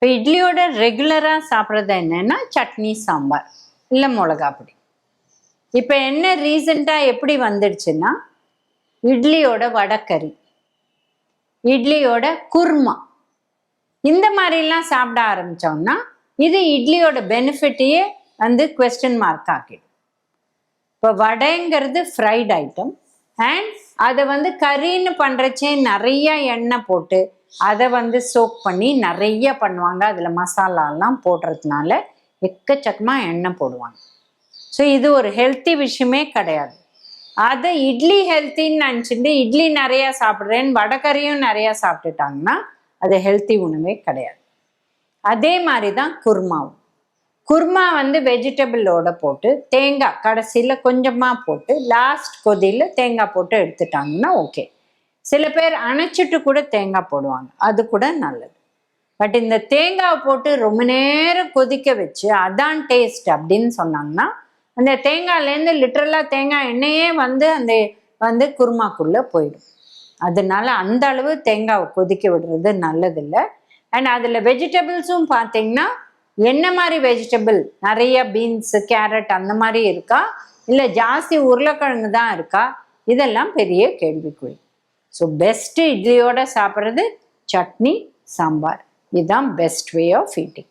இப்போ இட்லியோட ரெகுலராக சாப்பிட்றது என்னன்னா சட்னி சாம்பார் இல்லை மிளகா பொடி. இப்போ என்ன ரீசெண்டாக எப்படி வந்துடுச்சுன்னா இட்லியோட வடக்கறி, இட்லியோட குருமா, இந்த மாதிரிலாம் சாப்பிட ஆரம்பித்தோம்னா இது இட்லியோட பெனிஃபிட்டையே வந்து குவெஸ்டன் மார்க் ஆக்கிடும். இப்போ வடைங்கிறது ஃப்ரைட் ஐட்டம் அண்ட் அதை வந்து கறின்னு பண்ணுறச்சே நிறைய எண்ணெய் போட்டு அதை வந்து சோக் பண்ணி நிறைய பண்ணுவாங்க. அதில் மசாலாலாம் போடுறதுனால எக்கச்சக்கமாக எண்ணெய் போடுவாங்க. ஸோ இது ஒரு ஹெல்த்தி விஷயமே கிடையாது. அதை இட்லி ஹெல்த்தின்னு நினச்சிட்டு இட்லி நிறையா சாப்பிட்றேன்னு வடகறியும் நிறையா சாப்பிட்டுட்டாங்கன்னா அது ஹெல்த்தி உணவே கிடையாது. அதே மாதிரி தான் குருமாவும். குருமா வந்து வெஜிடபிளோட போட்டு தேங்காய் கடைசியில் கொஞ்சமாக போட்டு லாஸ்ட் கொதியில் தேங்காய் போட்டு எடுத்துட்டாங்கன்னா ஓகே. சில பேர் அணைச்சிட்டு கூட தேங்காய் போடுவாங்க, அது கூட நல்லது. பட் இந்த தேங்காவை போட்டு ரொம்ப நேரம் கொதிக்க வச்சு அதான் டேஸ்ட் அப்படின்னு சொன்னாங்கன்னா அந்த தேங்காய்லேருந்து லிட்டரலாக தேங்காய் எண்ணெயே வந்து அந்த வந்து குருமாக்குள்ளே போயிடும். அதனால அந்த அளவு தேங்காவை கொதிக்க விடுறது நல்லதில்லை. அண்ட் அதில் வெஜிடபிள்ஸும் பார்த்தீங்கன்னா என்ன மாதிரி வெஜிடபிள், நிறைய பீன்ஸு கேரட் அந்த மாதிரி இருக்கா இல்லை ஜாஸ்தி உருளைக்கிழங்கு தான் இருக்கா, இதெல்லாம் பெரிய கேள்விக்குறி. ஸோ பெஸ்ட்டு இட்லியோட சாப்பிட்றது சட்னி சாம்பார். இதுதான் பெஸ்ட் வே ஆஃப் ஈட்டிங்.